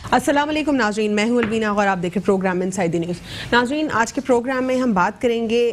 अस्सलाम वालेकुम नाज़रीन, मैं हूं अलवीना और आप देख रहे प्रोग्राम इनसाइड द न्यूज़। नाज़रीन, आज के प्रोग्राम में हम बात करेंगे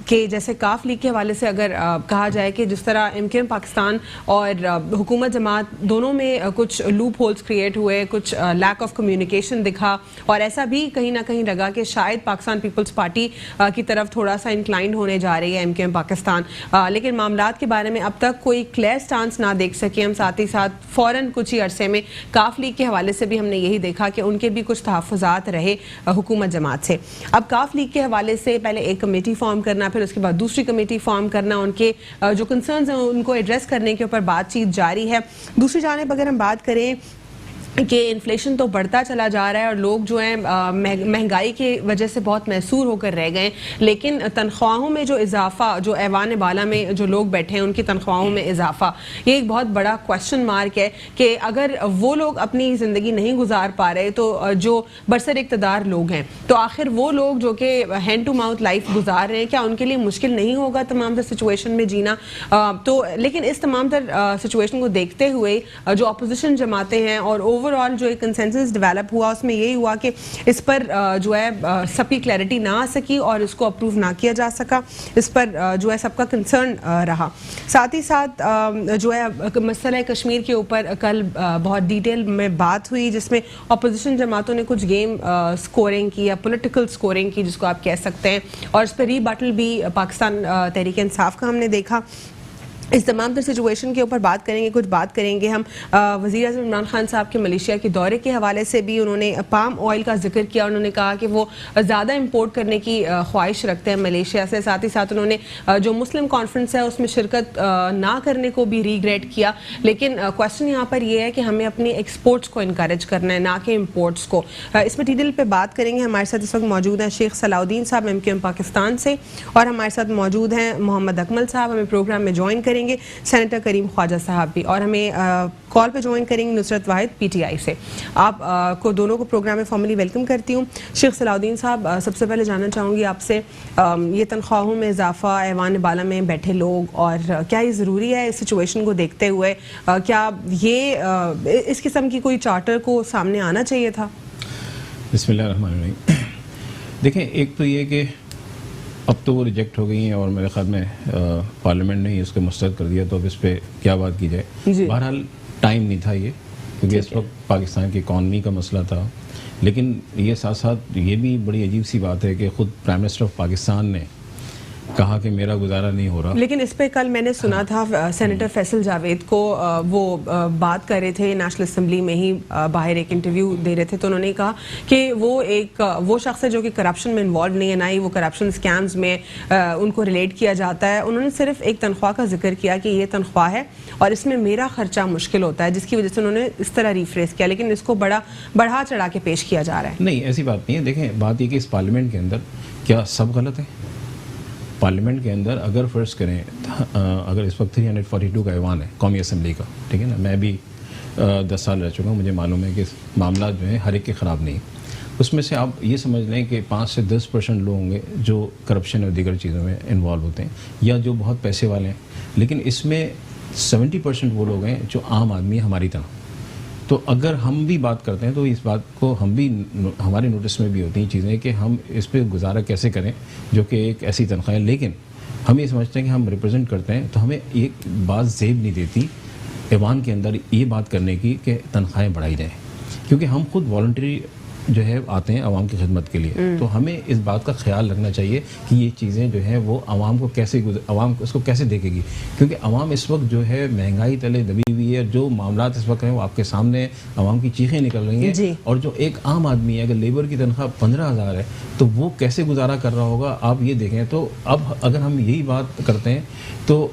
कि जैसे काफ लीग के हवाले से अगर कहा जाए कि जिस तरह एमकेएम पाकिस्तान और हुकूमत जमात दोनों में कुछ लूप होल्स क्रिएट हुए, कुछ लैक ऑफ कम्युनिकेशन दिखा और ऐसा भी कहीं ना कहीं लगा कि शायद पाकिस्तान पीपल्स पार्टी की तरफ थोड़ा सा इंक्लाइंड होने जा रही है एमकेएम पाकिस्तान, लेकिन मामलात के बारे में अब तक कोई क्लियर स्टांस ना देख सके हम। साथ ही साथ फ़ौरन कुछ ही अरसे में काफ लीग के हवाले से भी हमने यही देखा कि उनके भी कुछ तहफ़्फ़ुज़ात रहे हुकूमत जमात से। अब काफ लीग के हवाले से पहले एक कमेटी फॉर्म करना, फिर उसके बाद दूसरी कमेटी फॉर्म करना, उनके जो कंसर्न्स हैं उनको एड्रेस करने के ऊपर बातचीत जारी है। दूसरी जानिब अगर हम बात करें कि इन्फ्लेशन तो बढ़ता चला जा रहा है और लोग जो हैं महंगाई की वजह से बहुत मैसूर होकर रह गए, लेकिन तनख्वाहों में जो इजाफा, जो ऐवान बाला में जो लोग बैठे हैं उनकी तनख्वाहों में इजाफा, ये एक बहुत बड़ा क्वेश्चन मार्क है कि अगर वो लोग अपनी ज़िंदगी नहीं गुजार पा रहे तो जो बरसर इक़्तिदार लोग हैं, तो आखिर वो लोग जो कि हैंड टू माउथ लाइफ गुजार रहे हैं, क्या उनके लिए मुश्किल नहीं होगा तमाम तर सिचुएशन में जीना? तो लेकिन इस तमाम तर सिचुएशन को देखते हुए जो अपोजिशन जमाते हैं और ओवरऑल जो एक कंसेंसस डेवलप हुआ उसमें यही हुआ कि इस पर जो है सबकी क्लैरिटी ना आ सकी और इसको अप्रूव ना किया जा सका। इस पर जो है सबका कंसर्न रहा। साथ ही साथ जो है मसला कश्मीर के ऊपर कल बहुत डिटेल में बात हुई जिसमें अपोजिशन जमातों ने कुछ गेम स्कोरिंग की या पॉलिटिकल स्कोरिंग की जिसको आप कह सकते हैं, और इस पर रीबटल भी पाकिस्तान तहरीक इंसाफ का हमने देखा। इस तमाम तर सिचुएशन के ऊपर बात करेंगे, कुछ बात करेंगे हम वज़ीर-ए-आज़म इमरान खान साहब के मलेशिया के दौरे के हवाले से भी। उन्होंने पाम ऑयल का जिक्र किया, उन्होंने कहा कि वो ज़्यादा इंपोर्ट करने की ख्वाहिश रखते हैं मलेशिया से। साथ ही साथ उन्होंने जो मुस्लिम कॉन्फ्रेंस है उसमें शिरकत ना करने को भी रीग्रेट किया, लेकिन क्वेश्चन यहाँ पर यह है कि हमें अपनी एक्सपोर्ट्स को इनकरेज करना है, ना कि इम्पोर्ट्स को। इस मटीरियल पर बात करेंगे। हमारे साथ इस वक्त मौजूद हैं शेख सलाउद्दीन साहब एमकेएम पाकिस्तान से, और हमारे साथ मौजूद हैं मोहम्मद अकमल साहब, हमें प्रोग्राम में ज्वाइन करेंगे, सेनेटर करीम ख्वाजा साहब भी, और हमें कॉल पे ज्वाइन करेंगे नुसरत वाहिद पीटीआई से। आप को दोनों को प्रोग्राम में फॉर्मली वेलकम करती हूँ। शेख सलाउद्दीन साहब, सबसे पहले जानना चाहूँगी आपसे ये तनख्वाहों में इजाफा, ऐवान बाला में बैठे लोग, और क्या ये ज़रूरी है इस सिचुएशन को देखते हुए? क्या ये इस किस्म की कोई चार्टर को सामने आना चाहिए था? बिस्मिल्लाहिर्रहमानिर्रहीम। देखें, एक तो ये कि अब तो वो रिजेक्ट हो गई हैं और मेरे ख्याल में पार्लियामेंट ने इसको मुस्तरद कर दिया, तो अब इस पर क्या बात की जाए। बहरहाल टाइम नहीं था ये, क्योंकि इस वक्त पाकिस्तान की इकॉनमी का मसला था। लेकिन ये साथ साथ ये भी बड़ी अजीब सी बात है कि ख़ुद प्राइम मिनिस्टर ऑफ पाकिस्तान ने कहा कि मेरा गुजारा नहीं हो रहा। लेकिन इस पे कल मैंने सुना था सेनेटर फैसल जावेद को, वो बात कर रहे थे नेशनल असम्बली में ही, बाहर एक इंटरव्यू दे रहे थे, तो उन्होंने कहा कि वो शख्स है जो कि करप्शन में इन्वॉल्व नहीं है, ना ही वो करप्शन स्कैम्स में उनको रिलेट किया जाता है। उन्होंने सिर्फ एक तनख्वाह का जिक्र किया कि ये तनख्वाह है और इसमें मेरा खर्चा मुश्किल होता है, जिसकी वजह से उन्होंने इस तरह रिफ्रेस किया, लेकिन इसको बढ़ा चढ़ा के पेश किया जा रहा है। नहीं, ऐसी बात नहीं है। देखें, बात ये कि इस पार्लियामेंट के अंदर क्या सब गलत है? पार्लियामेंट के अंदर अगर फ़र्ज़ करें, अगर इस वक्त 342 का ऐवान है कौमी असम्बली का, ठीक है ना, मैं भी 10 साल रह चुका हूँ, मुझे मालूम है कि मामला जो है हर एक के ख़राब नहीं। उसमें से आप ये समझ लें कि 5 से 10% लोग होंगे जो करप्शन और दीगर चीज़ों में इन्वॉल्व होते हैं, या जो बहुत पैसे वाले हैं, लेकिन इसमें 70% वो लोग हैं जो आम आदमी हमारी तरह। तो अगर हम भी बात करते हैं तो इस बात को हम भी, हमारे नोटिस में भी होती हैं चीज़ें कि हम इस पर गुजारा कैसे करें, जो कि एक ऐसी तनख्वाह है। लेकिन हम ये समझते हैं कि हम रिप्रेजेंट करते हैं, तो हमें एक बात ज़ेब नहीं देती ऐवान के अंदर ये बात करने की कि तनख्वाहें बढ़ाई जाएँ, क्योंकि हम खुद वॉलंटरी जो है आते हैं आवाम की खिदमत के लिए। तो हमें इस बात का ख्याल रखना चाहिए कि ये चीज़ें जो हैं वो आवाम को कैसे, आवाम इसको कैसे देखेगी, क्योंकि आवाम इस वक्त जो है महंगाई तले दबी हुई है। जो मामलात इस वक्त हैं वो आपके सामने, आवाम की चीखें निकल रही हैं, और जो एक आम आदमी है, अगर लेबर की तनख्वाह 15,000 है तो वो कैसे गुजारा कर रहा होगा, आप ये देखें। तो अब अगर हम यही बात करते हैं तो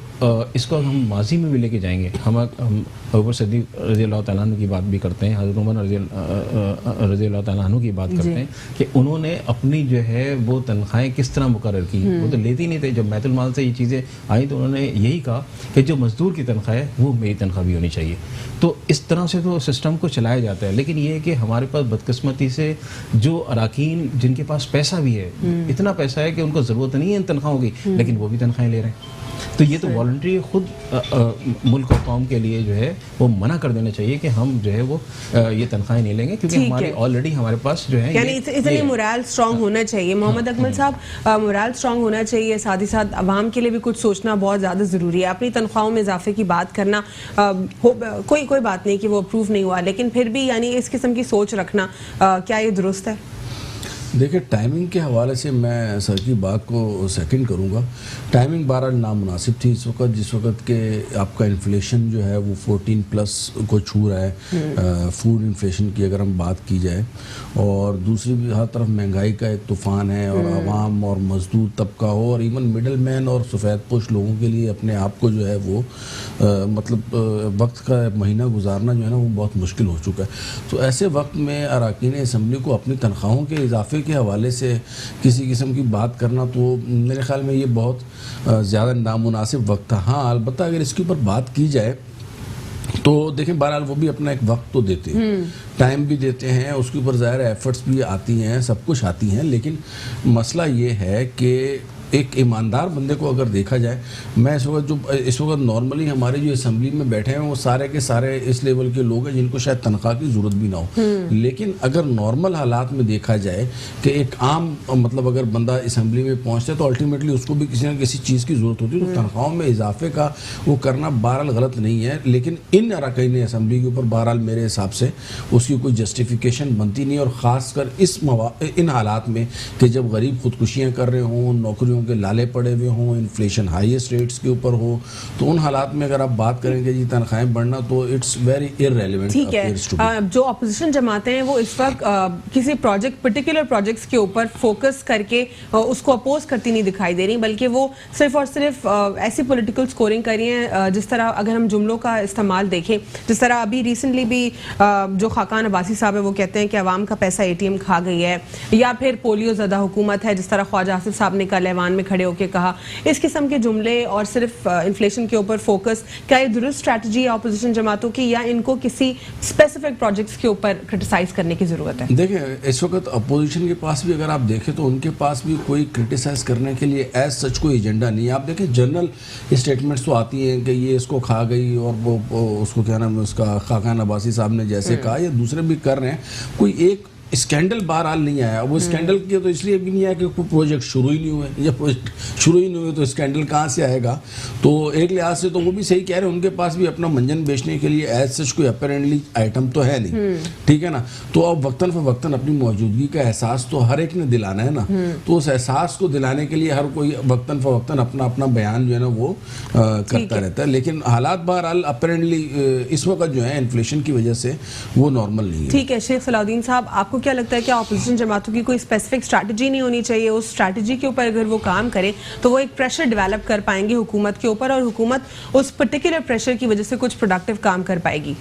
इसको हम माजी में भी लेके जाएंगे। हम हज़रत सदीक रज़ी अल्लाह तआला अन्हु की बात भी करते हैं, हज़रत उमर रज़ी अल्लाह तआला अन्हु की बात करते हैं कि उन्होंने अपनी जो है वो तनख्वाहें किस तरह मुकर्रर की। वो तो लेते ही नहीं थे। जब बैतुल माल से ये चीज़ें आई तो उन्होंने यही कहा कि जो मजदूर की तनख्वाह है वो मेरी तनख्वाह भी होनी चाहिए। तो इस तरह से तो सिस्टम को चलाया जाता है। लेकिन ये है कि हमारे पास बदकिस्मती से जो अराकीन जिनके पास पैसा भी है, इतना पैसा है कि उनको ज़रूरत नहीं है इन तनख्वाहों की, लेकिन वो भी तनख्वाहें ले रहे हैं। तो ये तो वॉलंटरी खुद मुल्क और कौम के लिए जो है वो मना कर देना चाहिए कि हम जो है वो ये तनख्वाहें नहीं लेंगे, क्योंकि हमारे ऑलरेडी हमारे पास जो है यानी इतनी मोरल स्ट्रांग होना चाहिए। मोहम्मद अकमल साहब, मोरल स्ट्रांग होना चाहिए, साथ ही साथ अवाम के लिए भी कुछ सोचना बहुत ज़्यादा ज़रूरी है। अपनी तनख्वाहों में इजाफे की बात करना कोई बात नहीं कि वो अप्रूव नहीं हुआ, लेकिन फिर भी यानी इस किस्म की सोच रखना क्या ये दुरुस्त है? देखिए, टाइमिंग के हवाले से मैं सर की बात को सेकंड करूंगा। टाइमिंग बहरहाल नामुनासिब थी इस वक्त, जिस वक्त के आपका इन्फ्लेशन जो है वो 14+ को छू रहा है, फूड इन्फ्लेशन की अगर हम बात की जाए, और दूसरी भी हर तरफ महंगाई का एक तूफ़ान है, और आवाम और मजदूर तबका हो और इवन मिडल मैन और सफ़ेद पोश लोगों के लिए अपने आप को जो है वो मतलब वक्त का महीना गुजारना जो है ना वो बहुत मुश्किल हो चुका है। तो ऐसे वक्त में अरकान असम्बली को अपनी तनख्वाहों के इजाफे के हवाले से किसी किस्म की बात करना, तो मेरे ख्याल में ये बहुत ज़्यादा नामुनासिब वक्त था। हाँ, अलबत्ता अगर इसके ऊपर बात की जाए तो देखें, बहरहाल वो भी अपना एक वक्त तो देते हैं, टाइम भी देते हैं, उसके ऊपर ज़ाहिर एफर्ट्स भी आती हैं, सब कुछ आती हैं, लेकिन मसला ये है कि एक ईमानदार बंदे को अगर देखा जाए, मैं इस वक्त नॉर्मली हमारे जो असम्बली में बैठे हैं वो सारे के सारे इस लेवल के लोग हैं जिनको शायद तनख्वाह की ज़रूरत भी ना हो, लेकिन अगर नॉर्मल हालात में देखा जाए कि एक आम मतलब अगर बंदा असम्बली में पहुंचता है तो अल्टीमेटली उसको भी किसी न किसी चीज़ की ज़रूरत होती है, तो तनख्वाहों में इजाफे का वो करना बहरहाल गलत नहीं है, लेकिन इन अरकान असम्बली के ऊपर बहरहाल मेरे हिसाब से उसकी कोई जस्टिफिकेशन बनती नहीं, और ख़ासकर इन हालात में कि जब गरीब खुदकुशियाँ कर रहे हों, नौकरियों के लाले पड़े हुए हों, इन्फ्लेशन हाईएस्ट रेट्स के ऊपर हो, तो उन हालात में अगर आप बात करेंगे जी तनख्वाहें बढ़ना, तो इट्स वेरी इररेलेवेंट। ठीक है, जो अपोजिशन जमातें हैं वो इस वक्त किसी पर्टिकुलर प्रोजेक्ट्स के ऊपर फोकस करके उसको अपोज करती नहीं दिखाई दे रही, बल्कि वो सिर्फ और सिर्फ ऐसी पॉलिटिकल स्कोरिंग कर रही हैं। जिस तरह अगर हम जुमलों का इस्तेमाल देखें, जिस तरह अभी रिसेंटली भी जो खाकान अब्बासी साहब है वो कहते हैं कि अवाम का पैसा ATM खा गई है, या फिर पोलियो ज़दा हुकूमत है, जिस तरह ख्वाजा आसिफ साहब ने कल ऐवान में खड़े होकर कहा। इस किस्म के जुमले और सिर्फ इन्फ्लेशन के ऊपर फोकस, क्या ये दुरुस्त स्ट्रैटेजी है अपोजिशन जमातों की, या इनको किसी स्पेसिफिक प्रोजेक्ट्स के ऊपर क्रिटिसाइज करने की जरूरत है? देखिए, इस वक्त अपोजिशन के पास भी अगर आप देखें तो उनके पास भी कोई क्रिटिसाइज करने के लिए एज सच कोई एजेंडा नहीं है। आप देखें, जनरल स्टेटमेंट्स तो आती हैं कि ये इसको खा गई, और वो उसको क्या नाम है उसका, खाकान अब्बासी साहब ने जैसे कहा, या दूसरे भी कर रहे हैं, कोई एक स्कैंडल बहरहाल नहीं आया। वो स्कैंडल के तो इसलिए भी नहीं आया कि कोई प्रोजेक्ट शुरू ही नहीं हुए, या प्रोजेक्ट शुरू ही नहीं हुए तो स्कैंडल कहाँ से आएगा। तो एक लिहाज से तो वो भी सही कह रहे हैं, उनके पास भी अपना मंजन बेचने के लिए एज सच कोई अपेरेंटली आइटम तो है नहीं, ठीक है ना। तो अब वक्तन फवक्तन अपनी मौजूदगी का एहसास तो हर एक ने दिलाना है ना, तो उस एहसास को दिलाने के लिए हर कोई वक्तन फवक्तन अपना अपना बयान जो है ना वो करता रहता है, लेकिन हालात बहरहाल अपेरेंटली इस वक्त जो है इन्फ्लेशन की वजह से वो नॉर्मल नहीं है। ठीक है, शेख सलाउद्दीन साहब, आपको क्या लगता है कि अपोजिशन जमातों की कोई स्पेसिफिक स्ट्रैटेजी नहीं होनी चाहिए? उस स्ट्रैटेजी के ऊपर अगर वो काम करें तो वो एक प्रेशर डेवलप कर पाएंगे हुकूमत के ऊपर, और हुकूमत उस पर्टिकुलर प्रेशर की वजह से कुछ प्रोडक्टिव काम कर पाएगी।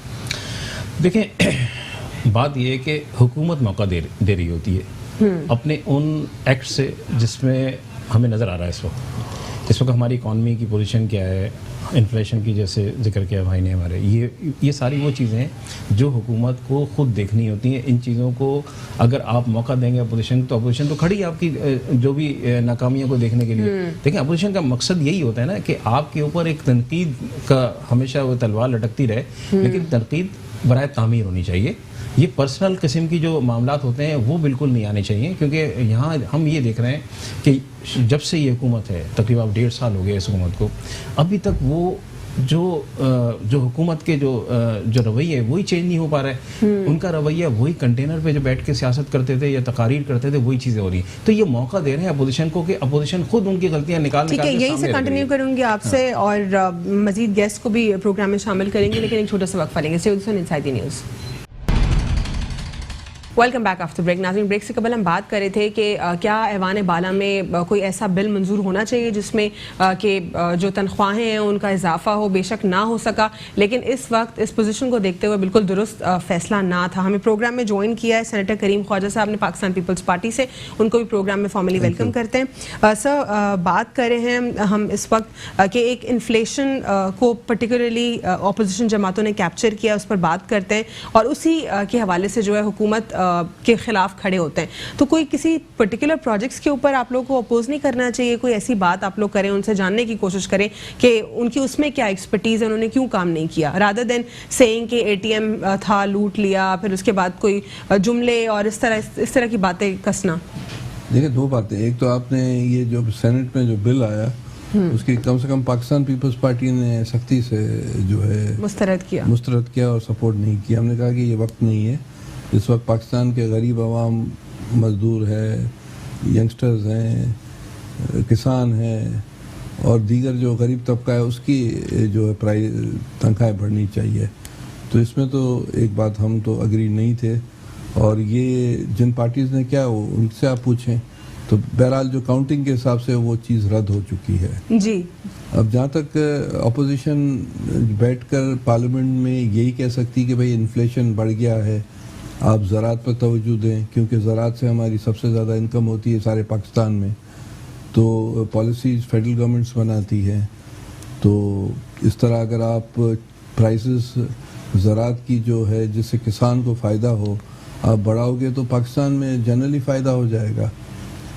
देखें, बात यह है कि हुकूमत मौका दे रही होती है अपने उन एक्ट से जिसमें हमें नज़र आ रहा है इस वक्त हमारी इकॉनमी की पोजीशन क्या है, इन्फ्लेशन की जैसे जिक्र किया भाई ने हमारे, ये सारी वो चीज़ें हैं जो हुकूमत को खुद देखनी होती हैं। इन चीज़ों को अगर आप मौका देंगे अपोजिशन तो खड़ी है आपकी जो भी नाकामियों को देखने के लिए। देखिए, अपोजिशन का मकसद यही होता है ना कि आपके ऊपर एक तनकीद का हमेशा वो तलवार लटकती रहे, लेकिन तनकीद बराए तामीर होनी चाहिए। ये पर्सनल किस्म की जो मामलात होते हैं वो बिल्कुल नहीं आने चाहिए, क्योंकि यहाँ हम ये देख रहे हैं कि जब से ये हुकूमत है, तकरीबन 1.5 साल हो गए इस हुकूमत को, अभी तक वो जो हुकूमत के जो रवैया है वही चेंज नहीं हो पा रहा है। उनका रवैया वही कंटेनर पे जो बैठ के सियासत करते थे या तकारीर करते थे वही चीज़ें हो रही हैं। तो ये मौका दे रहे हैं अपोजिशन को कि अपोजिशन खुद उनकी गलतियां निकाल ठीक है, यही से कंटिन्यू करूंगी आपसे, और मजीद गेस्ट को भी प्रोग्राम में शामिल करेंगे, लेकिन एक छोटा सा वक्फा लेंगे। Inside the news. Welcome back after break. नाज़रीन, ब्रेक से कबल हम बात कर रहे थे कि क्या ऐवान बाला में कोई ऐसा बिल मंजूर होना चाहिए जिसमें कि जो तनख्वाहें हैं उनका इजाफा हो। बेशक ना हो सका, लेकिन इस वक्त इस पोजीशन को देखते हुए बिल्कुल दुरुस्त फैसला ना था। हमें प्रोग्राम में ज्वाइन किया है सेनेटर करीम ख्वाजा साहब ने पाकिस्तान पीपल्स पार्टी से, उनको भी प्रोग्राम में फॉर्मली वेलकम करते हैं। सर, बात कर रहे हैं हम इस वक्त कि एक इन्फ्लेशन को पर्टिकुलरली अपोजिशन जमातों ने कैप्चर किया, उस पर बात करते हैं, और उसी के हवाले से जो है हुकूमत के खिलाफ खड़े होते हैं, तो कोई किसी पर्टिकुलर प्रोजेक्ट्स के ऊपर आप लोग को अपोज नहीं करना चाहिए? कोई ऐसी बात आप लोग करें, उनसे जानने की कोशिश करें कि उनकी उसमें क्या एक्सपर्टीज है, उन्होंने क्यों काम नहीं किया, रादर देन सेइंग कि एटीएम था, लूट लिया, फिर उसके बाद कोई जुमले और इस तरह की बातें कसना। देखिए, दो बातें। एक तो आपने ये जो सेनेट में जो बिल आया उसकी कम से कम पाकिस्तान पीपल्स पार्टी ने सख्ती से जो है मुस्तरद किया और सपोर्ट नहीं किया। हमने कहा कि ये वक्त नहीं है, इस वक्त पाकिस्तान के गरीब आवाम, मजदूर है, यंगस्टर्स हैं, किसान हैं और दीगर जो गरीब तबका है उसकी जो है तनख्वाहें बढ़नी चाहिए। तो इसमें तो एक बात हम तो अग्री नहीं थे, और ये जिन पार्टीज़ ने क्या उनसे आप पूछें, तो बहरहाल जो काउंटिंग के हिसाब से वो चीज़ रद्द हो चुकी है जी। अब जहाँ तक अपोजिशन बैठकर पार्लियामेंट में यही कह सकती कि भाई इन्फ्लेशन बढ़ गया है, आप ज़राअत पर तवज्जो दें, क्योंकि ज़राअत से हमारी सबसे ज़्यादा इनकम होती है सारे पाकिस्तान में, तो पॉलिसीज़ फेडरल गवर्नमेंट्स बनाती है। तो इस तरह अगर आप प्राइसेस ज़राअत की जो है जिससे किसान को फ़ायदा हो आप बढ़ाओगे तो पाकिस्तान में जनरली फ़ायदा हो जाएगा।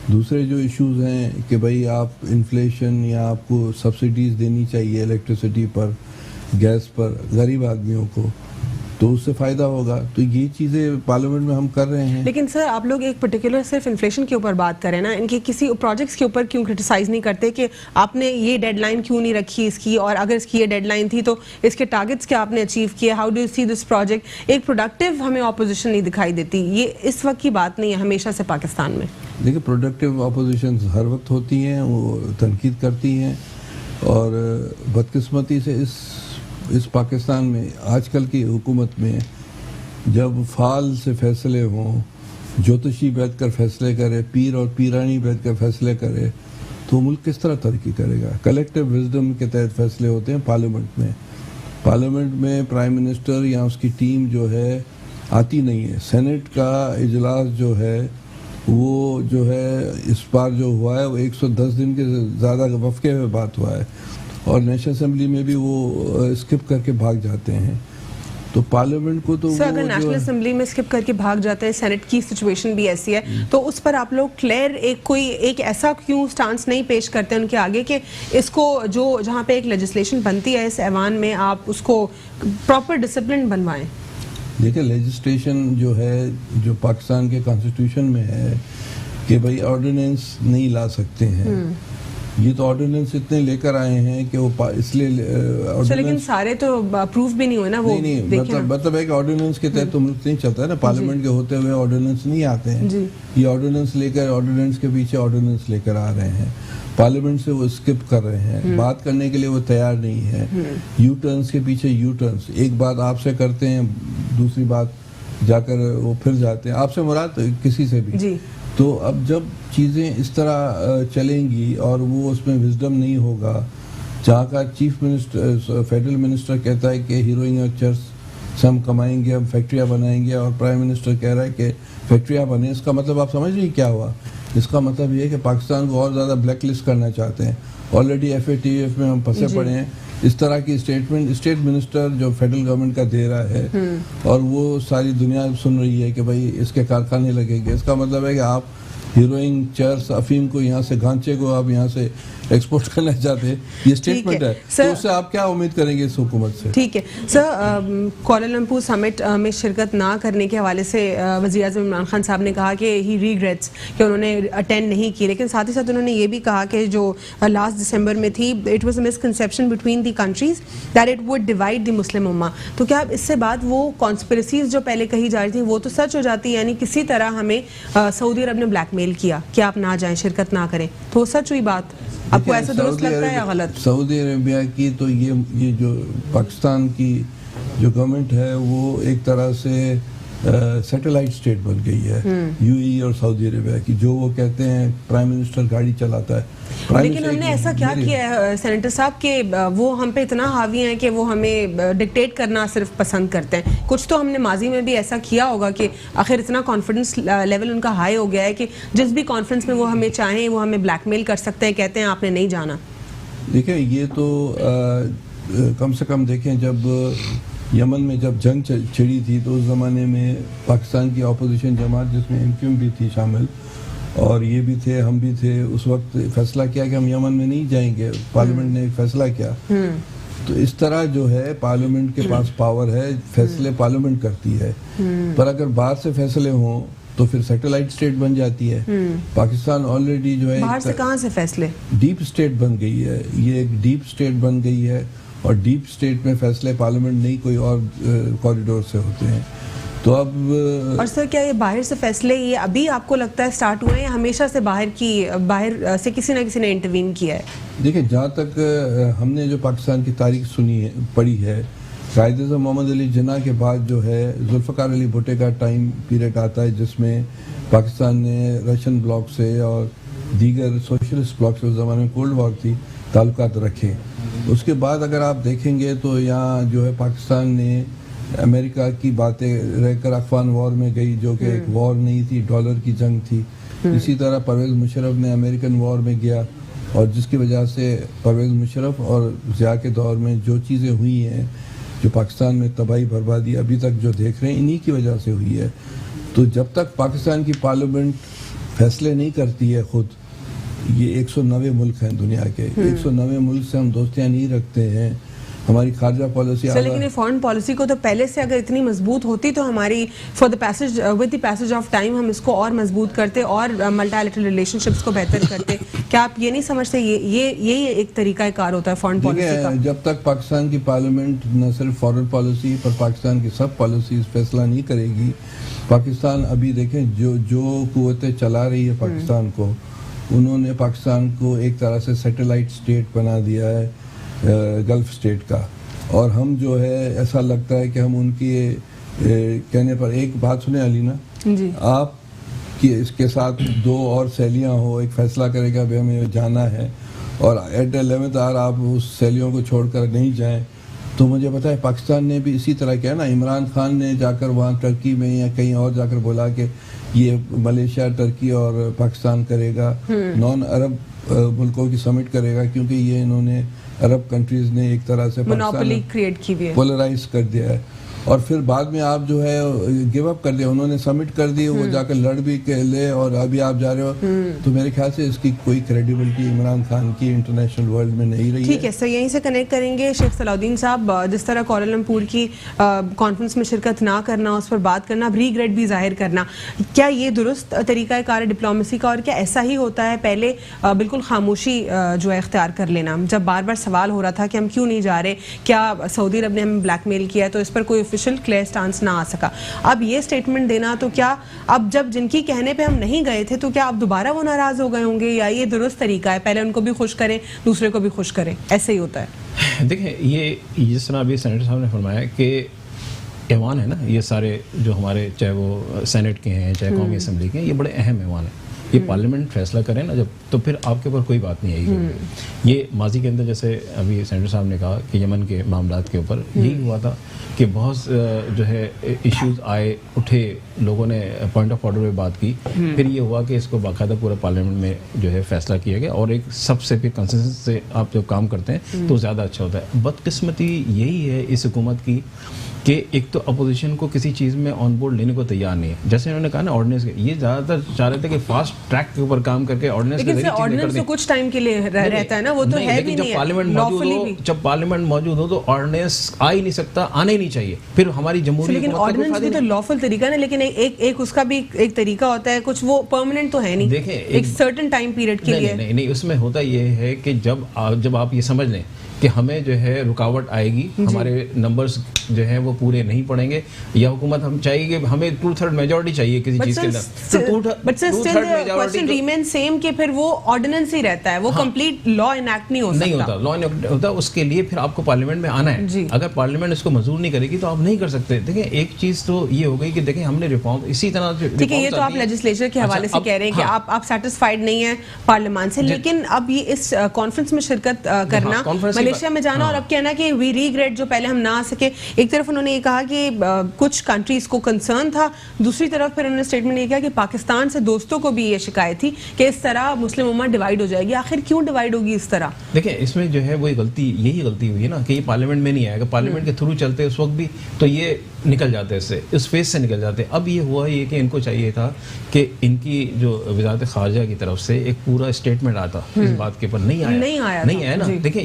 दूसरे जो इश्यूज़ हैं कि भाई आप इन्फ्लेशन या आपको सब्सिडीज़ देनी चाहिए इलेक्ट्रिसिटी पर, गैस पर गरीब आदमियों को, तो उससे फ़ायदा होगा। तो ये चीज़ें पार्लियामेंट में हम कर रहे हैं। लेकिन सर आप लोग एक पर्टिकुलर सिर्फ इन्फ्लेशन के ऊपर बात करें ना, इनके किसी प्रोजेक्ट्स के ऊपर क्यों क्रिटिसाइज़ नहीं करते कि आपने ये डेडलाइन क्यों नहीं रखी इसकी, और अगर इसकी ये डेडलाइन थी तो इसके टारगेट्स क्या आपने अचीव किए, how do you see this project? एक प्रोडक्टिव हमें ऑपोजिशन नहीं दिखाई देती। ये इस वक्त की बात नहीं है, हमेशा से पाकिस्तान में। देखिए, प्रोडक्टिव अपोजिशन हर वक्त होती हैं, वो तनकीद करती हैं, और बदकिस्मती से इस पाकिस्तान में आजकल की हुकूमत में जब फाल से फैसले हों, ज्योतिषी बैठ कर फैसले करे, पीर और पीरानी बैठ कर फैसले करे, तो मुल्क किस तरह तरक्की करेगा? कलेक्टिव विजडम के तहत फैसले होते हैं पार्लियामेंट में। पार्लियामेंट में प्राइम मिनिस्टर या उसकी टीम जो है आती नहीं है। सेनेट का इजलास जो है वो जो है इस बार जो हुआ है वो 110 दिन के ज़्यादा वफ़क़े में बात हुआ है, और नेशनल असेंबली में भी वो स्किप करके भाग जाते हैं। तो पार्लियामेंट को तो अगर नेशनल असेंबली में स्किप करके भाग जाते हैं, सेनेट की सिचुएशन भी ऐसी है, तो उस पर आप लोग क्लियर एक ऐसा क्यों स्टांस नहीं पेश करते हैं उनके आगे कि इसको जो जहाँ पे एक लेजिस्लेशन बनती है इस ऐवान में आप उसको प्रॉपर डिसिप्लिन बनवाएं? देखिए, लेजिस्लेशन जो है जो पाकिस्तान के कॉन्स्टिट्यूशन में है कि भाई ऑर्डिनेंस नहीं ला सकते हैं, ये तो ऑर्डिनेंस इतने लेकर आए हैं कि वो इसलिए लेकिन सारे तो अप्रूव भी नहीं हुए ना। वो नहीं मतलब है कि ऑर्डिनेंस के तहत तो मुल्क नहीं चलता है ना, पार्लियामेंट के होते हुए ऑर्डिनेंस नहीं आते हैं। ये ऑर्डिनेंस के पीछे ऑर्डिनेंस लेकर आ रहे हैं, पार्लियामेंट से वो स्किप कर रहे हैं, बात करने के लिए वो तैयार नहीं है। यू टर्न्स के पीछे यू टर्न्स, एक बात आपसे करते हैं, दूसरी बात जाकर वो फिर जाते हैं, आपसे मुराद किसी से भी जी। तो अब जब चीज़ें इस तरह चलेंगी और वो उसमें विजडम नहीं होगा, जहाँ का चीफ मिनिस्टर फेडरल मिनिस्टर कहता है कि हीरोइंग पिक्चर्स से हम कमाएंगे, हम फैक्ट्रियाँ बनाएंगे, और प्राइम मिनिस्टर कह रहा है कि फैक्ट्रियाँ बने, इसका मतलब आप समझ रही क्या हुआ? इसका मतलब ये है कि पाकिस्तान को और ज़्यादा ब्लैक लिस्ट करना चाहते हैं। ऑलरेडी FATF में हम फंसे पड़े हैं। इस तरह की स्टेटमेंट स्टेट मिनिस्टर जो फेडरल गवर्नमेंट का दे रहा है, और वो सारी दुनिया सुन रही है कि भाई इसके कारखाने लगेंगे। इसका मतलब है कि आप हीरोइन, चर्स, अफीम को यहाँ से, गांचे को आप यहाँ से एक्सपोर्ट करना चाहते हैं, ये स्टेटमेंट है। तो उससे आप क्या उम्मीद करेंगे इस हुकूमत से? ठीक है सर, कुआलालंपुर समिट में शिरकत ना करने के हवाले से वज़ीर-ए-आज़म इमरान खान साहब ने कहा कि ही रिग्रेट्स कि उन्होंने अटेंड नहीं की, लेकिन साथ ही साथ उन्होंने ये भी कहा कि जो लास्ट दिसंबर में थी, it was a misconception between the countries that it would divide the Muslim उम्मा। तो क्या इससे बाद वो कॉन्स्पिरेसीज जो पहले कही जा रही थी वो तो सच हो जाती है, यानी किसी तरह हमें सऊदी अरब ने ब्लैकमेल किया कि आप ना जाएं, शिरकत ना करें, तो सच हुई बात? आपको ऐसा दुरुस्त लगता है या गलत? सऊदी अरेबिया की तो ये जो पाकिस्तान की जो गवर्नमेंट है वो एक तरह से सैटेलाइट स्टेट बन गई है UAE और सऊदी अरेबिया की। जो वो कहते हैं प्राइम मिनिस्टर गाड़ी चलाता है, लेकिन उन्होंने ऐसा क्या किया है सेनेटर साहब कि वो हम पे इतना हावी हैं कि वो हमें डिक्टेट करना सिर्फ पसंद करते हैं? कुछ तो हमने माजी में भी ऐसा किया होगा कि आखिर इतना कॉन्फिडेंस लेवल उनका हाई हो गया है कि जिस भी कॉन्फ्रेंस में वो हमें चाहें वो हमें ब्लैकमेल कर सकते हैं, कहते हैं आपने नहीं जाना। देखिए, ये तो कम से कम देखें, जब यमन में जब जंग छिड़ी थी तो उस ज़माने में पाकिस्तान की अपोजिशन जमात जिसमें एमक्यूएम भी थी शामिल और ये भी थे, हम भी थे, उस वक्त फैसला किया कि हम यमन में नहीं जाएंगे। पार्लियामेंट ने एक फैसला किया। तो इस तरह जो है पार्लियामेंट के पास पावर है, फैसले पार्लियामेंट करती है। पर अगर बाहर से फैसले हों तो फिर सैटेलाइट स्टेट बन जाती है। पाकिस्तान ऑलरेडी जो है बाहर से कहाँ से फैसले, डीप स्टेट बन गई है। ये एक डीप स्टेट बन गई है और डीप स्टेट में फैसले पार्लियामेंट नहीं कोई और कॉरिडोर से होते हैं। तो अब और सर क्या ये बाहर से फैसले ये अभी आपको लगता है स्टार्ट हुए हैं या हमेशा से बाहर से किसी ना किसी ने इंटरवीन किया है? देखिए, जहाँ तक हमने जो पाकिस्तान की तारीख सुनी है, पढ़ी है, कायदे-ए-आज़म मोहम्मद अली जिन्ना के बाद जो है जुल्फ़िकार अली भुट्टो का टाइम पीरियड आता है जिसमें पाकिस्तान ने रशियन ब्लॉक से और दीगर सोशलिस्ट ब्लॉक से, उस ज़माने में कोल्ड वॉर थी, ताल्लुकात रखे। उसके बाद अगर आप देखेंगे तो यहाँ जो है पाकिस्तान ने अमेरिका की बातें रहकर अफगान वॉर में गई जो कि एक वॉर नहीं थी, डॉलर की जंग थी। इसी तरह परवेज़ मुशर्रफ ने अमेरिकन वॉर में गया और जिसकी वजह से परवेज़ मुशर्रफ और ज़िया के दौर में जो चीज़ें हुई हैं, जो पाकिस्तान में तबाही बर्बादी अभी तक जो देख रहे हैं, इन्हीं की वजह से हुई है। तो जब तक पाकिस्तान की पार्लियामेंट फैसले नहीं करती है खुद, ये 190 मुल्क हैं दुनिया के, 190 मुल्क से हम दोस्तियाँ नहीं रखते हैं, हमारी खारजा पॉलिसी। लेकिन ये फॉरेन पॉलिसी को तो पहले से अगर इतनी मजबूत होती तो हमारी with the passage of time हम इसको और मजबूत करते और मल्टीलैटरल रिलेशनशिप्स को बेहतर करते। क्या आप ये नहीं समझते ये एक तरीका कार होता है फॉरेन पॉलिसी का? जब तक पाकिस्तान की पार्लियामेंट न सिर्फ फॉरेन पॉलिसी पर पाकिस्तान की सब पॉलिसीज फैसला नहीं करेगी, पाकिस्तान अभी देखें जो कुव्वतें चला रही है पाकिस्तान को, उन्होंने पाकिस्तान को एक तरह से सैटेलाइट स्टेट बना दिया है गल्फ स्टेट का। और हम जो है ऐसा लगता है कि हम उनके कहने पर, एक बात सुने अलीना जी, आप कि इसके साथ 2 और सहेलियां हो, एक फैसला करेगा भाई हमें जाना है और एट 11th आवर आप उस सहेलियों को छोड़कर नहीं जाएं, तो मुझे पता है पाकिस्तान ने भी इसी तरह किया ना। इमरान खान ने जाकर वहाँ टर्की में या कहीं और जाकर बोला कि ये मलेशिया, टर्की और पाकिस्तान करेगा, नॉन अरब मुल्कों की समिट करेगा, क्योंकि ये इन्होंने अरब कंट्रीज ने एक तरह से मोनोपोली क्रिएट की हुई है, पोलराइज कर दिया है। और फिर बाद में आप जो है गिव अप कर दिया, उन्होंने समिट कर दी, वो जाकर लड़ भी के ले और अभी आप जा रहे हो। तो मेरे ख्याल से इसकी कोई क्रेडिबिलिटी इमरान खान की इंटरनेशनल वर्ल्ड में नहीं रही। ठीक है सर, यहीं से कनेक्ट करेंगे शेख सलाउद्दीन साहब। जिस तरह कोलालमपुर की कॉन्फ्रेंस में शिरकत ना करना, उस पर बात करना, रिग्रेट भी जाहिर करना, क्या ये दुरुस्त तरीका कार है डिप्लोमेसी का? और क्या ऐसा ही होता है पहले बिल्कुल खामोशी जो है इख्तियार कर लेना? जब बार बार सवाल हो रहा था कि हम क्यों नहीं जा रहे, क्या सऊदी अरब ने हमें ब्लैकमेल किया, तो इस पर कोई क्लियर स्टांस ना आ सका। अब ये स्टेटमेंट देना, तो क्या अब जब जिनकी कहने पे हम नहीं गए थे तो क्या अब दोबारा वो नाराज हो गए होंगे, या ये दुरुस्त तरीका है पहले उनको भी खुश करें दूसरे को भी खुश करें, ऐसे ही होता है? देखिए, ये जिस तरह अभी सेनेटर साहब ने फरमाया कि ऐवान है ना, ये सारे जो हमारे, चाहे वो सेनेट के हैं चाहे कौमी असम्बली के हैं, ये बड़े अहम ऐवान हैं। ये पार्लियामेंट फैसला करें ना जब, तो फिर आपके ऊपर कोई बात नहीं आएगी। ये माजी के अंदर जैसे अभी सेनेटर साहब ने कहा कि यमन के मामलात के ऊपर यही हुआ था कि बहुत जो है इश्यूज आए, उठे, लोगों ने पॉइंट ऑफ ऑर्डर पे बात की, फिर ये हुआ कि इसको बाकायदा पूरा पार्लियामेंट में जो है फैसला किया गया और एक सबसे फिर कंसेंसस से आप जब काम करते हैं तो ज़्यादा अच्छा होता है। बदकिस्मती यही है इस हुकूमत की कि एक तो अपोजिशन को किसी चीज़ में ऑन बोर्ड लेने को तैयार नहीं है। जैसे इन्होंने कहा ना ऑर्डिनेंस के, ये ज़्यादातर चाह रहे थे कि फास्ट ट्रैक के ऊपर काम करके ऑर्डिनेंस के जरिए ऑर्डिनेंस तो कुछ टाइम के लिए रहता है ना, वो तो है भी नहीं है। जब पार्लियामेंट मौजूद हो तो ऑर्डिनेंस आ ही नहीं सकता, आने ही नहीं चाहिए। फिर हमारी जमहूरी, लेकिन ऑर्डिनेंस भी तो लॉफुल तरीका है, लेकिन एक उसका भी एक तरीका होता है, कुछ वो परमानेंट तो है नहीं। देखें, एक सर्टेन टाइम पीरियड के लिए नहीं, उसमें होता ये है कि जब आप ये समझ लें कि हमें जो है रुकावट आएगी, हमारे नंबर्स जो है वो पूरे नहीं पड़ेंगे, या हुकूमत हम चाहिए, हमें 2/3 मेजॉरिटी चाहिए किसी चीज के अंदर, but sir still the question remain same कि फिर वो ऑर्डिनेंस ही रहता है, वो कंप्लीट लॉ इनैक्ट नहीं होता, लॉ इनैक्ट होता। उसके लिए फिर आपको पार्लियामेंट में आना है। अगर पार्लियामेंट इसको मंजूर नहीं करेगी तो आप नहीं कर सकते। देखिए, एक चीज तो ये हो गई कि देखें हमने रिफॉर्म इसी तरह, ठीक है, ये तो आप लेजिस्लेचर के हवाले से कह रहे हैं कि आप सेटिस्फाइड नहीं है पार्लियामेंट से, लेकिन अब ये इस कॉन्फ्रेंस में शिरकत करना, मलेशिया में जाना और अब कहना कि वी रीग्रेट जो पहले हम ना आ सके। एक तरफ उन्होंने ये कहा कि कुछ कंट्रीज को कंसर्न था, दूसरी तरफ फिर उन्होंने स्टेटमेंट ये किया कि पाकिस्तान से दोस्तों को भी ये शिकायत थी कि इस तरह मुस्लिम उम्मत डिवाइड हो जाएगी। आखिर क्यों डिवाइड होगी इस तरह? देखिए, इसमें जो है वो यही गलती हुई है ना कि ये पार्लियामेंट में नहीं आएगा, पार्लियामेंट के थ्रू चलते उस वक्त भी तो ये निकल जाते इससे, इस फेज से निकल जाते। अब ये हुआ ये कि इनको चाहिए था कि इनकी जो वजारत खारजा की तरफ से एक पूरा स्टेटमेंट आता इस बात के ऊपर, नहीं आया ना। देखिए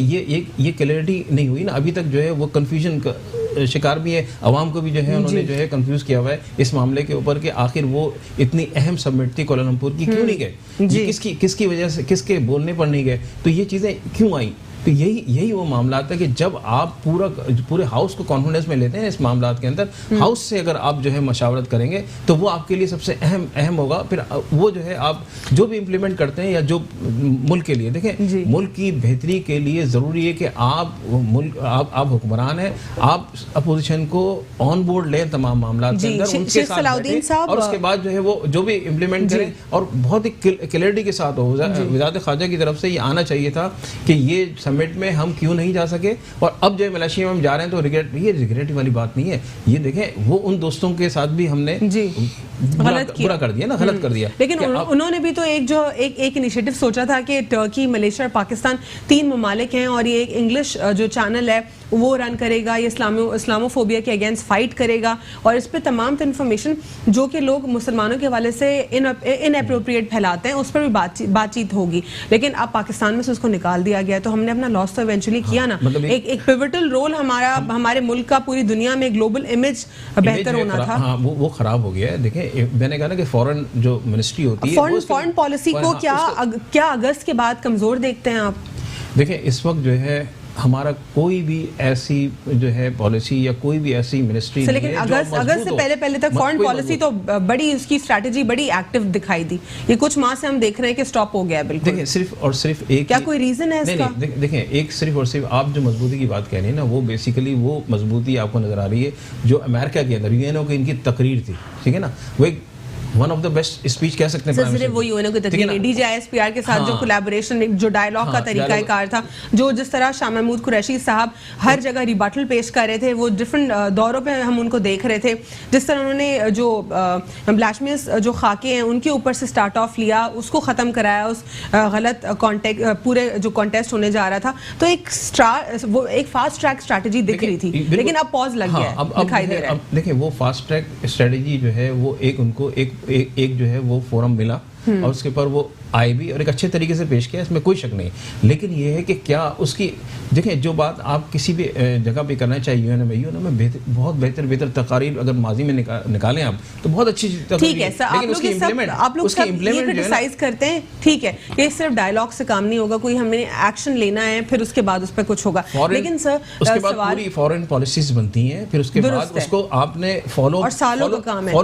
ये क्लैरिटी नहीं हुई ना अभी तक, जो है वो कंफ्यूजन का शिकार भी है, अवाम को भी जो है उन्होंने जो है कंफ्यूज किया हुआ है इस मामले के ऊपर कि आखिर वो इतनी अहम समिट थी कोलालमपुर की, क्यों नहीं गए, ये किसकी वजह से, किसके बोलने पर नहीं गए, तो ये चीज़ें क्यों आई। तो यही वो मामला था कि जब आप पूरे हाउस को कॉन्फिडेंस में लेते हैं इस मामला के अंदर, हाउस से अगर आप जो है मशावरत करेंगे तो वो आपके लिए सबसे अहम होगा। फिर वो जो है आप जो भी इम्प्लीमेंट करते हैं या जो मुल्क के लिए, देखें मुल्क की बेहतरी के लिए ज़रूरी है कि आप हुक्मरान हैं, आप अपोजिशन को ऑन बोर्ड लें तमाम मामला के अंदर, उनके साथ बैठें और उसके बाद जो है वो जो भी इम्प्लीमेंट करें और बहुत ही क्लैरिटी के साथ हो। वज़ारत ख़ारजा की तरफ से ये आना चाहिए था कि ये समिट में हम क्यों नहीं जा सके, और अब जो मलेशिया में हम जा रहे हैं तो रिग्रेट वाली बात नहीं है। ये देखें वो उन दोस्तों के साथ भी हमने बुरा कर दिया ना, गलत कर दिया। लेकिन उन्होंने भी तो एक इनिशिएटिव सोचा था कि टर्की, मलेशिया और पाकिस्तान 3 ममालिक हैं और ये एक इंग्लिश जो चैनल है वो रन करेगा, ये इस्लामोफोबिया के अगेंस्ट फाइट करेगा और इस पर तमाम इन्फॉर्मेशन जो कि लोग मुसलमानों के हवाले से इनअप्रोप्रिएट फैलाते हैं उस पर भी बातचीत होगी। लेकिन अब पाकिस्तान में से उसको निकाल दिया गया, तो हमने अपना लॉस तो इवेंचुअली किया ना। मतलब एक पिवटल रोल हमारे मुल्क का पूरी दुनिया में ग्लोबल इमेज बेहतर होना था। हाँ, वो खराब हो गया है। देखिए मैंने कहा ना कि फॉरेन जो मिनिस्ट्री होती है, फॉरेन पॉलिसी को क्या अगस्त के बाद कमजोर देखते हैं आप? देखिए इस वक्त जो है हमारा कोई भी ऐसी जो है पॉलिसी या कोई भी ऐसी मिनिस्ट्री, लेकिन अगस्त से पहले तक फॉरेन पॉलिसी तो बड़ी, उसकी स्ट्रैटेजी बड़ी एक्टिव दिखाई दी। ये कुछ माह से हम देख रहे हैं कि स्टॉप हो गया है बिल्कुल। देखिए सिर्फ और सिर्फ एक, क्या कोई रीजन है इसका? देखें एक सिर्फ और सिर्फ आप जो मजबूती की बात कह रही हैं ना, वो बेसिकली वो मजबूती आपको नजर आ रही है जो अमेरिका के अंदर यूएनओ की इनकी तकरीर थी, ठीक है ना, वो एक one of the best speech कह सकते हैं। सिर्फ वो यूएनओ की तकरीर, डीजीआईएसपीआर के साथ जो कोलैबोरेशन, जो डायलॉग का तरीकाकार था, जो जिस तरह शाह महमूद कुरैशी साहब हर जगह रिबटल पेश कर रहे थे, वो डिफरेंट दौरों पे हम उनको देख रहे थे, जिस तरह उन्होंने जो ब्लैशमियस जो खाके हैं उनके ऊपर से स्टार्ट ऑफ लिया, उसको ख़त्म कराया, उस गलत कॉन्टेक्ट पूरे जो कॉन्टेस्ट होने जा रहा था, तो एक फास्ट ट्रैक स्ट्रैटेजी दिख रही थी, लेकिन अब पॉज लग गया है, दिखाई दे रहा है। देखिए वो फास्ट ट्रैक स्ट्रैटेजी जो है वो उनको एक जो है वो फोरम मिला और उसके ऊपर वो आए भी और एक अच्छे तरीके से पेश किया, इसमें कोई शक नहीं। लेकिन ये है कि क्या उसकी, देखिए जो बात आप किसी भी जगह पे करना चाहिए यूएनओ में बहुत बेहतर तकारीर अगर माजी में निकालें आप तो बहुत अच्छी चीज, ठीक है सर, आप लोग सब ये क्रिटिसाइज करते हैं, ठीक है, ये सिर्फ डायलॉग से काम नहीं होगा, कोई हमें एक्शन लेना है, फिर उसके बाद उस पर कुछ होगा। लेकिन सर उसके बाद पूरी फॉरेन पॉलिसीज बनती हैं, फिर उसके बाद उसको आपने फॉलो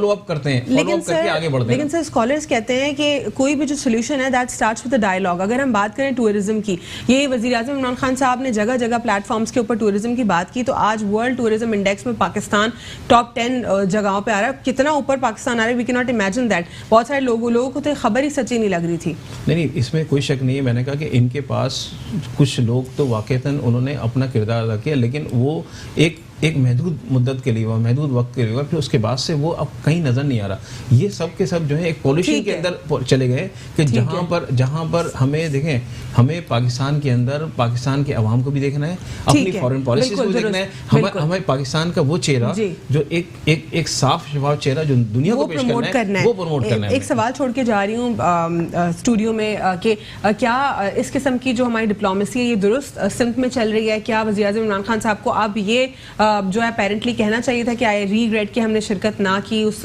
अप करते हैं, लेकिन सर स्कॉलर्स कहते हैं कि कोई भी जो सोल्यूशन है that starts with the dialogue. अगर हम बात करें टूरिज्म की, ये वज़ीर-ए-आज़म इमरान खान साहब ने जगह जगह प्लेटफॉर्म्स के ऊपर टूरिज्म की बात की, तो आज वर्ल्ड टूरिज्म इंडेक्स में पाकिस्तान टॉप 10 जगहों पे आ रहा है। कितना ऊपर पाकिस्तान आ रहा है, we can not imagine that. बहुत सारे लोगों को तो खबर ही सच्ची नहीं लग रही थी। नहीं, इसमें कोई शक नहीं है। मैंने कहा कि इनके पास कुछ लोग तो वाकईतन उन्होंने अपना किरदार अदा किया, लेकिन वो एक महदूद मुद्दत के लिए हुआ, महदूद वक्त के लिए हुआ, फिर उसके बाद से वो अब कहीं नजर नहीं आ रहा। ये सब के सब जो है एक पॉलिसी के अंदर चले गए कि जहाँ पर हमें देखें, हमें पाकिस्तान के अंदर पाकिस्तान के अवाम को भी देखना है, अपनी फॉरेन पॉलिसी को देखना है, हमें पाकिस्तान का वो चेहरा जो एक साफ शफाफ चेहरा जो दुनिया को पेश करना है, वो प्रमोट करना है। एक सवाल छोड़ के जा रही हूँ स्टूडियो में कि क्या इस किस्म की जो हमारी डिप्लोमेसी है ये दुरुस्त सिमत में चल रही है? क्या वज़ीर-ए-आज़म इमरान खान साहब को अब ये जो है अपेरेंटली कहना चाहिए था कि आई रीग्रेट कि हमने शिरकत ना की उस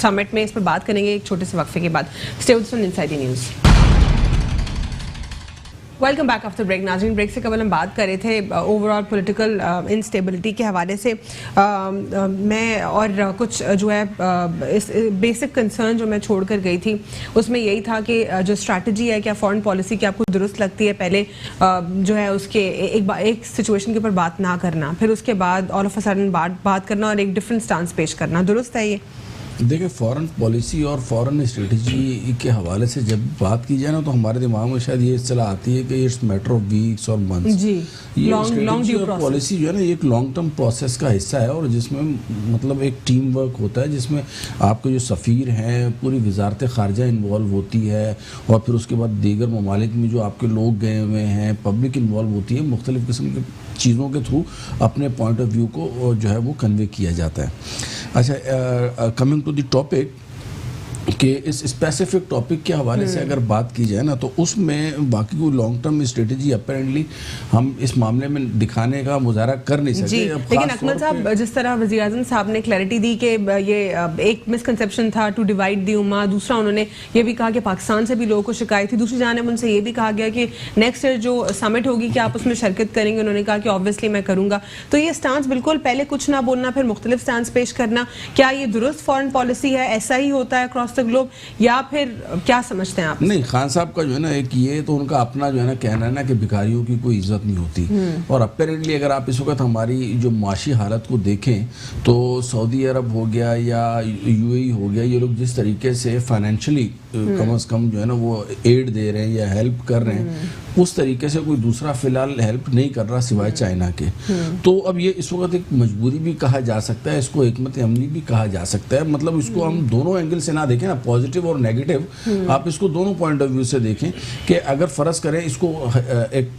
समिट में? इस पर बात करेंगे एक छोटे से वक्फे के बाद। Stay with us inside news. Welcome back after break. नाज़रीन, ब्रेक से कबल हम बात कर रहे थे ओवरऑल पॉलिटिकल इंस्टेबिलिटी के हवाले से। मैं और कुछ जो है इस बेसिक कंसर्न जो मैं छोड़ कर गई थी उसमें यही था कि जो स्ट्रैटेजी है, क्या फॉरेन पॉलिसी की आपको दुरुस्त लगती है? पहले जो है उसके एक सिचुएशन के ऊपर बात ना करना, फिर उसके बाद ऑल ऑफ अ सडन बात करना और एक डिफरेंट स्टांस पेश करना, दुरुस्त है ये? देखिए, फॉरेन पॉलिसी और फॉरेन स्ट्रेटजी के हवाले से जब बात की जाए ना, तो हमारे दिमाग में शायद ये इत्तला आती है कि इट्स मैटर ऑफ वीक्स और मंथ्स। जी, ये लॉन्ग ड्यू और पॉलिसी जो है ना, ये एक लॉन्ग टर्म प्रोसेस का हिस्सा है, और जिसमें मतलब एक टीम वर्क होता है, जिसमें आपके जो सफ़ीर हैं, पूरी वजारत ख़ारजा इन्वॉल्व होती है, और फिर उसके बाद दीगर ममालिक में जो आपके लोग गए हुए हैं, पब्लिक इन्वॉल्व होती है, मुख्तलिफ़ किस्म के चीज़ों के थ्रू अपने पॉइंट ऑफ व्यू को जो है वो कन्वे किया जाता है। अच्छा, कमिंग टू द टॉपिक कि इस स्पेसिफिक टॉपिक के हवाले से अगर बात की जाए ना, तो उसमें बाकी कोई लॉन्ग टर्म स्ट्रेटजी अपेरेंटली हम इस मामले में दिखाने का मुजाहरा कर नहीं सकते। लेकिन अकमल साहब, जिस तरह वज़ीर आज़म साहब ने क्लैरिटी दी कि ये एक मिसकंसेप्शन था टू डिवाइड दी उम्मा, दूसरा उन्होंने ये भी कहा कि पाकिस्तान से भी लोगों को शिकायत थी, दूसरी जानिब उनसे ये भी कहा गया कि नेक्स्ट ईयर जो समिट होगी कि आप उसमें शिरकत करेंगे, उन्होंने कहा कि ऑब्वियसली मैं करूँगा। तो ये स्टांस बिल्कुल पहले कुछ ना बोलना फिर मुख्तलिफ स्टांस पेश करना, क्या ये दुरुस्त फॉरेन पॉलिसी है? ऐसा ही होता है अक्रॉस द ग्लोब, या फिर क्या समझते हैं आप? नहीं, खान साहब का जो है ना, एक ये तो उनका अपना जो है ना कहना है ना कि भिखारियों की कोई इज्जत नहीं होती, और अपेरेंटली अगर आप इस वक्त हमारी जो माशी हालत को देखें तो सऊदी अरब हो गया या यूएई हो गया, ये लोग जिस तरीके से फाइनेंशियली कम से कम जो है ना वो एड दे रहे हैं या हेल्प कर रहे हैं, उस तरीके से कोई दूसरा फिलहाल हेल्प नहीं कर रहा सिवाय चाइना के। तो अब ये इस वक्त एक मजबूरी भी कहा जा सकता है, इसको हिकमत अमली भी कहा जा सकता है। मतलब इसको हम दोनों एंगल से ना देखें ना, पॉजिटिव और नेगेटिव, आप इसको दोनों पॉइंट ऑफ व्यू से देखें कि अगर फ़र्ज़ करें इसको एक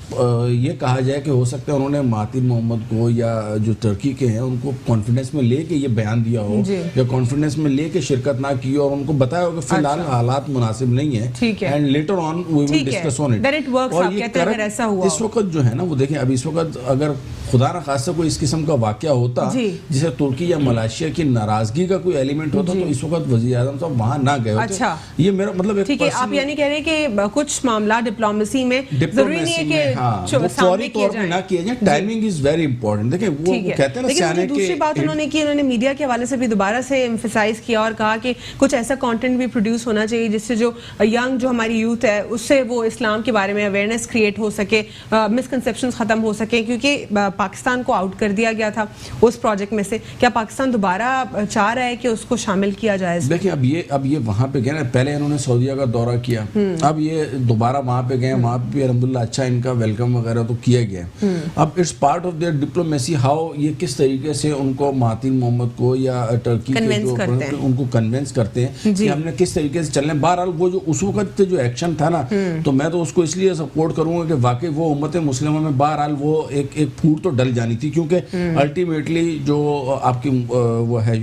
ये कहा जाए कि हो सकता है उन्होंने महातिर मोहम्मद को या जो टर्की के हैं उनको कॉन्फिडेंस में लेके ये बयान दिया हो, या कॉन्फिडेंस में लेके शिरकत ना की हो, और उनको बताया हो कि फिलहाल हालात मुनासिब नहीं है, and later on we will discuss on it. और ये ऐसा हुआ इस वक्त जो है ना वो देखें, अभी इस वक्त अगर खुदा न खास्ता कोई इस किस्म का वाकया होता जिसे तुर्की या मलेशिया की नाराजगी का कोई एलिमेंट होता, तो इस वक्त वज़ीर आज़म साहब वहां ना गए होते। अच्छा, ये मेरा मतलब ठीक है, आप यानी कह रहे हैं कि कुछ मामला डिप्लोमेसी में जरूरी नहीं है कि फौरी तौर पे ना किया जाए, टाइमिंग इज वेरी इंपॉर्टेंट। देखिए वो कहते हैं ना सियाने के, दूसरी बात उन्होंने की, उन्होंने मीडिया के हवाले से भी दोबारा से एम्फसाइज किया और कहा कि कुछ ऐसा कंटेंट भी प्रोड्यूस होना चाहिए जिससे जो यंग जो हमारी यूथ है उससे वो इस्लाम के बारे में अवेयरनेस क्रिएट हो सके, मिसकंसेप्शंस खत्म हो सके, क्योंकि पाकिस्तान को आउट कर दिया गया था उस प्रोजेक्ट में से। क्या पाकिस्तान दोबारा चाह रहा है कि उसको शामिल किया जाए? देखिए अब ये वहाँ पे गए ना, पहले इन्होंने सऊदीया का दौरा किया, अब ये दोबारा वहाँ पे गए, वहाँ पे अल्हम्दुलिल्लाह अच्छा इनका वेलकम वगैरह तो किया गया। अब it's part of their diplomacy how ये किस तरीके से उनको महातिर मोहम्मद को या टर्की के जो उनको कन्विंस करते हैं कि हमने किस तरीके से चलना है। बहरहाल वो जो उस वक्त जो एक्शन था ना, तो मैं तो उसको इसलिए सपोर्ट करूंगा कि वाकई वो उम्मत मुस्लिमा में बहरहाल वो एक फूट तो डल जानी थी, क्योंकि अल्टीमेटली जो आपकी वो है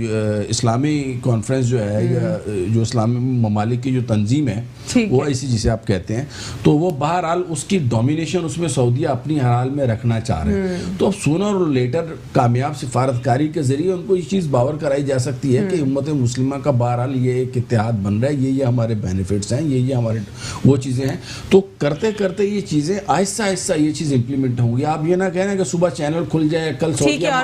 इस्लामी कॉन्फ्रेंस जो है या जो इस्लामी ममालिक की जो तंजीम है वो ऐसी जिसे आप कहते हैं, तो वो बहरहाल उसकी डोमिनेशन उसमें सऊदीया अपनी हाल में रखना चाह रहे हैं। तो अब सूनर और लेटर कामयाब सिफारतकारी के जरिए उनको ये चीज़ बावर कराई जा सकती है कि उम्मत मुस्लिमा का बहरहाल ये एक इत्तेहाद बन रहा है, ये हमारे बेनिफिट्स हैं, ये हमारे वो चीज़ें हैं। तो करते करते ये चीज़ें आहिस्ता आहिस्ता ये चीज़ इंप्लीमेंट होंगी। आप ये ना कहना कि सुबह चैनल खुल जाए, कल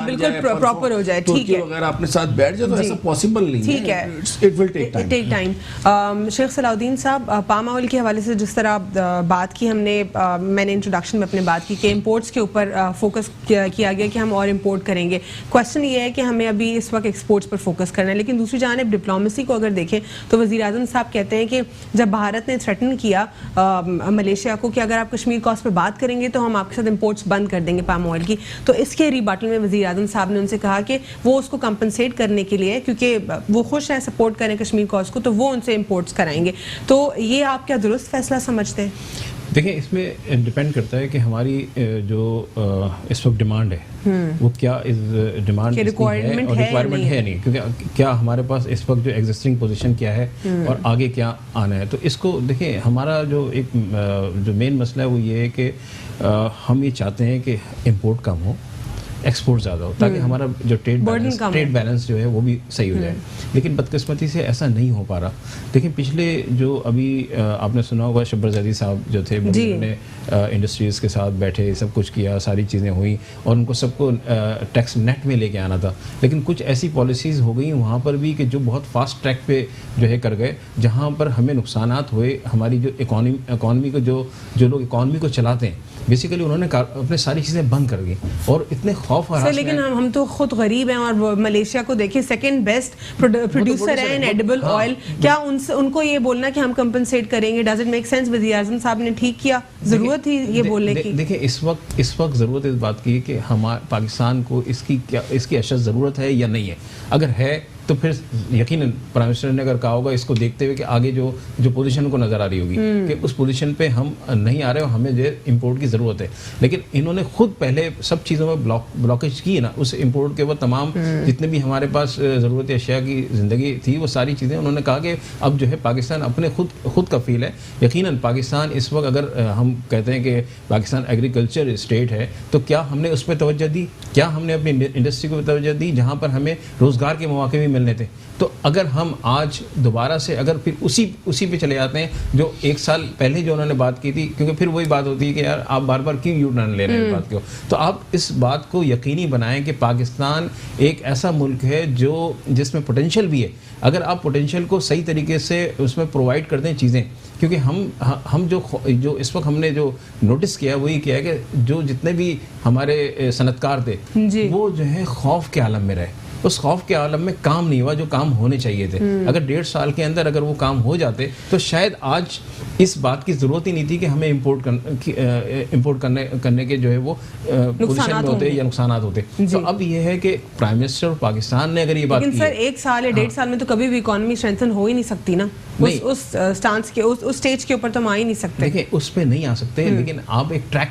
बिल्कुल प्रॉपर हो जाए, ठीक है, वगैरह अपने साथ बैठ जाए, तो ऐसा पॉसिबल नहीं है, ठीक है, it will take time. Sheikh Salahuddin साहब, पाम ऑयल के हवाले से जिस तरह बात की हमने, मैंने इंट्रोडक्शन में अपने बात की कि इंपोर्ट्स के ऊपर फोकस किया गया कि हम और इंपोर्ट करेंगे। क्वेश्चन ये है कि हमें अभी इस वक्त एक्सपोर्ट्स पर फोकस करना है, लेकिन दूसरी जानिब डिप्लोमेसी को अगर देखें तो वज़ीर आज़म साहब कहते हैं कि जब भारत ने थ्रेटन किया मलेशिया को कि अगर आप कश्मीर कॉस्ट पर बात करेंगे तो हम आपके साथ इंपोर्ट्स बंद कर देंगे पाम ऑयल की, तो इसके रिबटल में वज़ीर आज़म साहब ने उनसे कहा कि वो उसको कंपनसेट करने के लिए, क्योंकि वो खुश हैं सपोर्ट करें कश्मीर कॉस्ट को, तो वो उनसे इंपोर्ट्स कराएंगे। तो ये आप क्या दुरुस्त फैसला समझते हैं? देखिए, इसमें डिपेंड करता है कि हमारी जो इस वक्त डिमांड है वो क्या इस डिमांड है और रिक्वायरमेंट है नहीं, क्योंकि क्या हमारे पास इस वक्त जो एग्जिस्टिंग पोजीशन क्या है और आगे क्या आना है। तो इसको देखिए, हमारा जो एक जो मेन मसला है वो ये है कि हम ये चाहते हैं कि इंपोर्ट कम हो, एक्सपोर्ट ज़्यादा हो, ताकि हमारा जो ट्रेड बैलेंस जो है वो भी सही हो जाए। लेकिन बदकिस्मती से ऐसा नहीं हो पा रहा। देखिए, पिछले जो अभी आपने सुना होगा शब्बर ज़ैदी साहब जो थे, उन्होंने इंडस्ट्रीज़ के साथ बैठे, सब कुछ किया, सारी चीज़ें हुई और उनको सबको टैक्स नेट में लेके आना था। लेकिन कुछ ऐसी पॉलिसीज़ हो गई वहाँ पर भी कि जो बहुत फास्ट ट्रैक पे जो है कर गए, जहाँ पर हमें नुकसानात हुए। हमारी जो इकॉनमी को जो लोग इकॉनमी को चलाते हैं, बेसिकली उन्होंने अपने सारी चीज़ें बंद कर दी और इतने खौफ सर हरासमेंट। लेकिन हम तो खुद गरीब हैं और मलेशिया को देखिए सेकंड बेस्ट प्रोड्यूसर है इन एडिबल ऑयल, क्या उनको ये बोलना कि हम कंपनसेट करेंगे, डज इट मेक सेंस? वज़ीर आज़म साहब ने ठीक किया, जरूरत थी ये बोलने की? देखिए इस वक्त जरूरत इस बात की है कि हमारे पाकिस्तान को इसकी अशद ज़रूरत है या नहीं है। अगर है तो फिर यकीनन प्राइम मिनिस्टर ने अगर कहा होगा इसको देखते हुए कि आगे जो पोजीशन को नजर आ रही होगी कि उस पोजीशन पे हम नहीं आ रहे और हमें जो इंपोर्ट की ज़रूरत है, लेकिन इन्होंने खुद पहले सब चीज़ों में ब्लॉकेज की है ना, उस इंपोर्ट के वो तमाम जितने भी हमारे पास ज़रूरत अशिया की ज़िंदगी थी वो सारी चीज़ें उन्होंने कहा कि अब जो है पाकिस्तान अपने खुद कफील है। यकीनन पाकिस्तान इस वक्त अगर हम कहते हैं कि पाकिस्तान एग्रीकल्चर स्टेट है तो क्या हमने उस पर तवज्जो दी, क्या हमने अपनी इंडस्ट्री को तवज्जो दी जहाँ पर हमें रोज़गार के मौके भी मिलने थे? तो अगर हम आज दोबारा से अगर फिर उसी पे चले जाते हैं जो एक साल पहले जो उन्होंने बात की थी, क्योंकि फिर वही बात होती है कि यार आप बार बार क्यों यू टर्न ले रहे हैं इस बात को, तो आप इस बात को यकीनी बनाएं कि पाकिस्तान एक ऐसा मुल्क है जिसमें पोटेंशियल भी है। अगर आप पोटेंशियल को सही तरीके से उसमें प्रोवाइड कर दें चीज़ें, क्योंकि हम जो इस वक्त हमने जो नोटिस किया है वही किया है कि जो जितने भी हमारे सनतकार थे वो जो है खौफ के आलम में रहे, उस खौफ के आलम में काम नहीं हुआ जो काम होने चाहिए थे। अगर 1.5 साल के अंदर अगर वो काम हो जाते तो शायद आज इस बात की ज़रूरत ही नहीं थी कि हमें इंपोर्ट करने के जो है वो पोजीशन में होते या नुकसान होते। तो अब ये है कि प्राइम मिनिस्टर पाकिस्तान ने अगर ये बात की, लेकिन सर 1 साल या 1.5 साल में तो कभी भी इकोनॉमी स्ट्रेंथन हो ही नहीं सकती ना, उस स्टांस के उस स्टेज के ऊपर तो हम आ ही नहीं सकते। देखिए उस पे नहीं आ सकते, लेकिन आप एक ट्रैक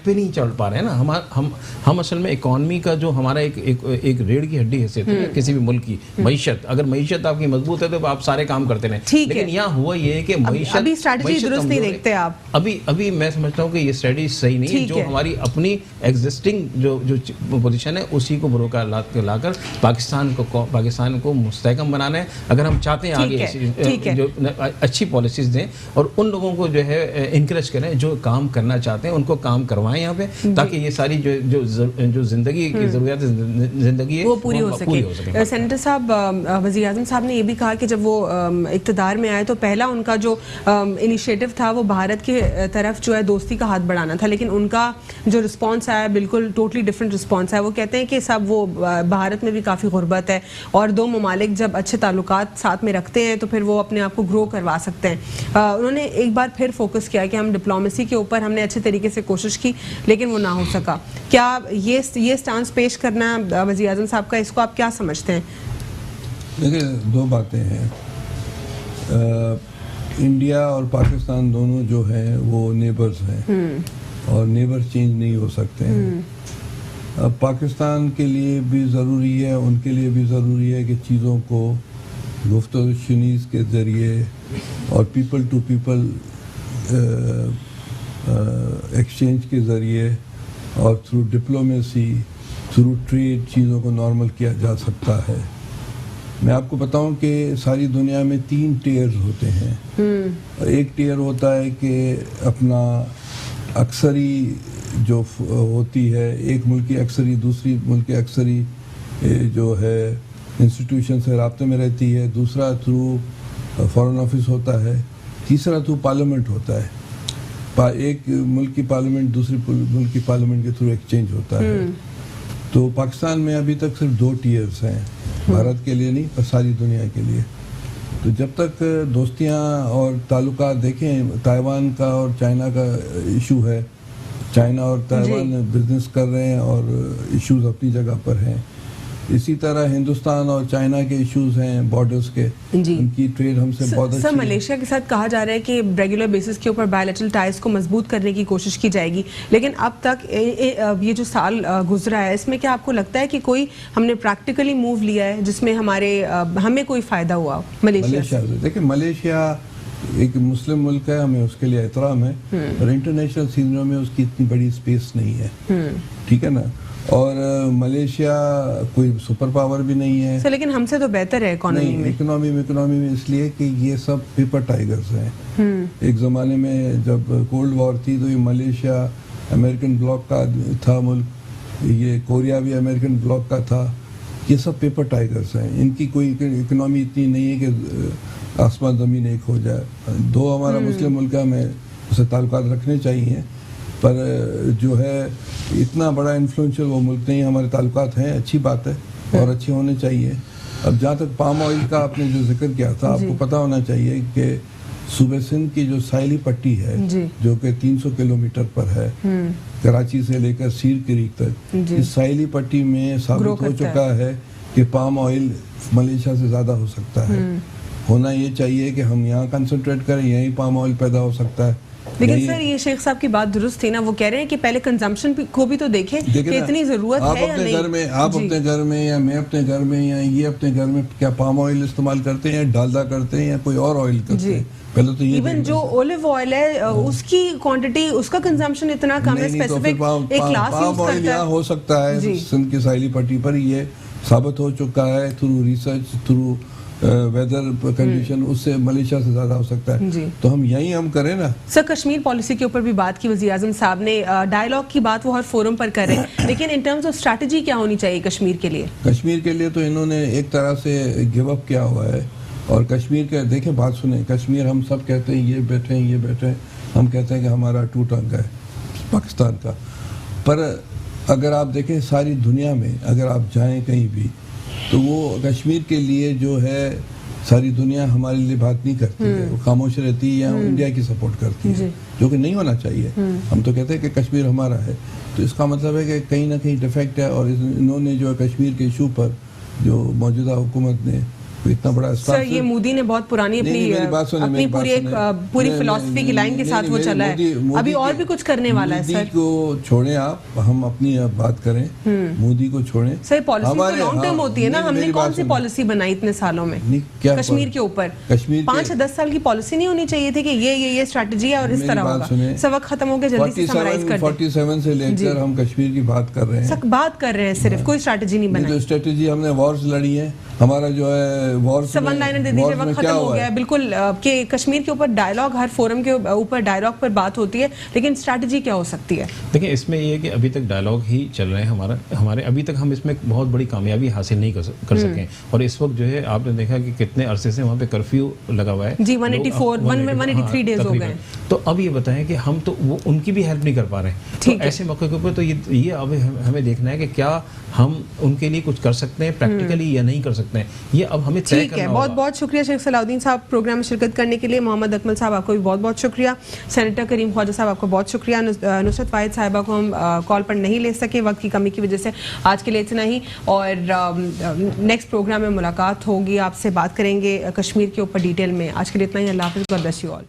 पे नहीं चल पा रहे हैं ना। हम असल में इकोनॉमी का जो हमारा एक रीढ़ की हड्डी हैसियत है किसी भी मुल्क की मईशत, अगर मईशत आपकी मजबूत है तो आप सारे काम करते रहे। लेकिन यहाँ हुआ ये है कि अभी स्ट्रेटजी दुरुस्त नहीं देखते आप। अभी मैं समझता हूँ कि ये स्ट्रेटजी सही नहीं है। जो हमारी अपनी एग्जिस्टिंग जो पोजीशन है उसी को बरोकार लाकर पाकिस्तान को मुस्तहकम बनाना है। अगर हम चाहते हैं आगे जो अच्छी पॉलिसीज दें और उन लोगों को जो है इनकरेज करें जो काम करना चाहते हैं उनको काम करवाएं यहाँ पे, ताकि ये सारी जो जिंदगी की जरूरियात जिंदगी है वो पूरी हो सके। सेनेटर साहब, वज़ीर आज़म साहब ने ये भी कहा कि जब वो इक़्तिदार में आए तो पहला उनका जो इनिशिएटिव था वो भारत के तरफ जो है दोस्ती का हाथ बढ़ाना था, लेकिन उनका जो रिस्पॉन्स आया बिल्कुल टोटली डिफरेंट रिस्पॉन्स है। वो कहते हैं कि सब वो भारत में भी काफ़ी गुर्बत है और दो ममालिक जब अच्छे ताल्लुकात साथ में रखते हैं तो फिर वो अपने आप को ग्रो करवा सकते हैं। उन्होंने एक बार फिर फोकस किया कि हम डिप्लोमेसी के ऊपर हमने अच्छे तरीके से कोशिश की लेकिन वो ना हो सका। क्या ये स्टांस पेश करना वज़ीर आज़म साहब का, इसको आप क्या समझते हैं? देखिए 2 बातें हैं। इंडिया और पाकिस्तान दोनों जो हैं वो नेबर्स हैं और नेबर चेंज नहीं हो सकते हैं। अब पाकिस्तान के लिए भी ज़रूरी है, उनके लिए भी ज़रूरी है कि चीज़ों को गुफ्तगू शुनीस के ज़रिए और पीपल टू पीपल एक्सचेंज के ज़रिए और थ्रू डिप्लोमेसी, थ्रू ट्रेड चीज़ों को नॉर्मल किया जा सकता है। मैं आपको बताऊं कि सारी दुनिया में 3 टियर्स होते हैं। एक टियर होता है कि अपना अक्सरी जो होती है, एक मुल्क की अक्सरी दूसरी मुल्क की अक्सरी जो है इंस्टीट्यूशन से राब्ते में रहती है, दूसरा थ्रू फॉरेन ऑफिस होता है, तीसरा थ्रू पार्लियामेंट होता है। एक मुल्क की पार्लियामेंट दूसरी मुल्क की पार्लियामेंट के थ्रू एक्सचेंज होता है। तो पाकिस्तान में अभी तक सिर्फ 2 टियर्स हैं, भारत के लिए नहीं पर सारी दुनिया के लिए। तो जब तक दोस्तियां और ताल्लुकात देखें, ताइवान का और चाइना का इशू है, चाइना और ताइवान बिजनेस कर रहे हैं और इश्यूज अपनी जगह पर हैं। इसी तरह हिंदुस्तान और चाइना के इश्यूज हैं बॉर्डर्स के, उनकी ट्रेड हमसे बहुत अच्छी है। मलेशिया के साथ कहा जा रहा है कि रेगुलर बेसिस के ऊपर बायलैटरल टाइज को मजबूत करने की कोशिश की जाएगी, लेकिन अब तक ये जो साल गुजरा है इसमें क्या आपको लगता है कि कोई हमने प्रैक्टिकली मूव लिया है जिसमें हमें कोई फ़ायदा हुआ मलेशिया से? देखिए मलेशिया एक मुस्लिम मुल्क है, हमें उसके लिए एहतराम है, पर इंटरनेशनल सीनरियो में उसकी इतनी बड़ी स्पेस नहीं है, ठीक है ना। और मलेशिया कोई सुपर पावर भी नहीं है लेकिन हमसे तो बेहतर है इकोनॉमी में इसलिए कि ये सब पेपर टाइगर्स हैं। एक ज़माने में जब कोल्ड वॉर थी तो ये मलेशिया अमेरिकन ब्लॉक का था मुल्क, ये कोरिया भी अमेरिकन ब्लॉक का था। ये सब पेपर टाइगर्स हैं, इनकी कोई इकोनॉमी इतनी नहीं है कि आसमान ज़मीन एक हो जाए। 2 हमारा मुस्लिम मुल्क है, हमें उससे ताल्लुकात रखने चाहिए, पर जो है इतना बड़ा इन्फ्लुएंशियल वो मुल्क नहीं, हमारे ताल्लुकात हैं, अच्छी बात है और अच्छे होने चाहिए। अब जहाँ तक पाम ऑयल का आपने जो जिक्र किया था, आपको पता होना चाहिए कि सूबे सिंध की जो साहिली पट्टी है जो कि 300 किलोमीटर पर है कराची से लेकर सीर क्रीक तक, इस साहिली पट्टी में साबित हो चुका है कि पाम ऑयल मलेशिया से ज़्यादा हो सकता है। होना ये चाहिए कि हम यहाँ कंसंट्रेट करें, यहीं पाम ऑयल पैदा हो सकता है। लेकिन सर ये शेख साहब की बात दुरुस्त थी ना, वो कह रहे हैं कि पहले कंजम्पशन को भी तो देखें कि इतनी जरूरत है या नहीं। आप अपने घर में या मैं अपने घर में या ये अपने घर में क्या पाम ऑयल इस्तेमाल करते हैं, या डालडा करते हैं, या कोई और ऑयल करते हैं? पहले तो ये इवन जो ओलिव ऑयल है उसकी क्वांटिटी, उसका कंजम्पशन इतना कम है, स्पेसिफिक एक क्लास यूज करता है। यहाँ हो सकता है सिंध की साहिली पट्टी पर ये साबित हो चुका है through research, through weather condition, उससे मलेशिया से ज्यादा हो सकता है। तो हम यही हम करें ना। सर कश्मीर पॉलिसी के ऊपर भी बात की वज़ीर आज़म साहब ने, डायलॉग की बात वो हर फोरम पर कर रहे हैं, लेकिन इन टर्म्स ऑफ स्ट्रैटेजी क्या होनी चाहिए कश्मीर के लिए? कश्मीर के लिए तो इन्होंने एक तरह से गिव अप किया हुआ है। और कश्मीर के देखें, बात सुने, कश्मीर हम सब कहते हैं ये बैठे हैं, ये बैठे हैं, हम कहते हैं कि हमारा टूट अंग है पाकिस्तान का। पर अगर आप देखें सारी दुनिया में अगर आप जाएं कहीं भी, तो वो कश्मीर के लिए जो है सारी दुनिया हमारे लिए बात नहीं करती है, वो खामोश रहती है या इंडिया की सपोर्ट करती है, जो कि नहीं होना चाहिए। हम तो कहते हैं कि कश्मीर हमारा है, तो इसका मतलब है कि कहीं ना कहीं डिफेक्ट है। और इन्होंने जो है कश्मीर के इशू पर जो मौजूदा हुकूमत ने इतना बड़ा सर, ये मोदी ने बहुत पुरानी अपनी पूरी फिलॉसफी की लाइन के साथ वो चला है, अभी और भी कुछ करने वाला है। सर को छोड़ें आप, हम अपनी बात करें, मोदी को छोड़ें। सर पॉलिसी तो लॉन्ग टर्म होती है ना, हमने कौन सी पॉलिसी बनाई इतने सालों में कश्मीर के ऊपर? 5 या 10 साल की पॉलिसी नहीं होनी चाहिए थी कि ये स्ट्रैटेजी है और इस तरह होगा? सब वक्त खत्म हो गया, जल्दी से समराइज कर दें। 47 से लेकर हम कश्मीर की बात कर रहे हैं, बात कर रहे हैं, सिर्फ कोई स्ट्रैटेजी नहीं बनाई। स्ट्रैटेजी हमने वॉर्स लड़ी है, हमारा जो है वॉर्स वन लाइनर दे दीजिए, वक्त खत्म हो गया है बिल्कुल कि कश्मीर के ऊपर डायलॉग, हर फोरम के ऊपर डायलॉग पर बात होती है, लेकिन स्ट्रैटेजी क्या हो सकती है? देखिए, इसमें ये है कि अभी तक डायलॉग ही चल रहे हैं हमारे अभी तक हम इसमें बहुत बड़ी कामयाबी हासिल नहीं कर सके। और इस वक्त जो है आपने देखा कि कितने अरसे से वहाँ पे कर्फ्यू लगा हुआ है जी, 183 डेज हो गए। तो अब ये बताएं कि हम तो वो उनकी भी हेल्प नहीं कर पा रहे हैं, तो ऐसे मौके के ऊपर तो ये अब हमें देखना है कि क्या हम उनके लिए कुछ कर सकते हैं प्रैक्टिकली या नहीं कर सकते हैं, ये अब हमें तय करना होगा। बहुत बहुत शुक्रिया शेख सलाउद्दीन साहब प्रोग्राम में शिरकत करने के लिए। मोहम्मद अकमल साहब आपको भी बहुत बहुत शुक्रिया। सेनेटर करीम ख्वाजा साहब आपको बहुत शुक्रिया। नुसरत वाहिद साहिबा को हम कॉल पर नहीं ले सके वक्त की कमी की वजह से, आज के लिए इतना ही। और नेक्स्ट प्रोग्राम में मुलाकात होगी, आपसे बात करेंगे कश्मीर के ऊपर डिटेल में। आज के लिए इतना ही, अल्लाह हाफ़िज़, गॉड ब्लेस यू ऑल।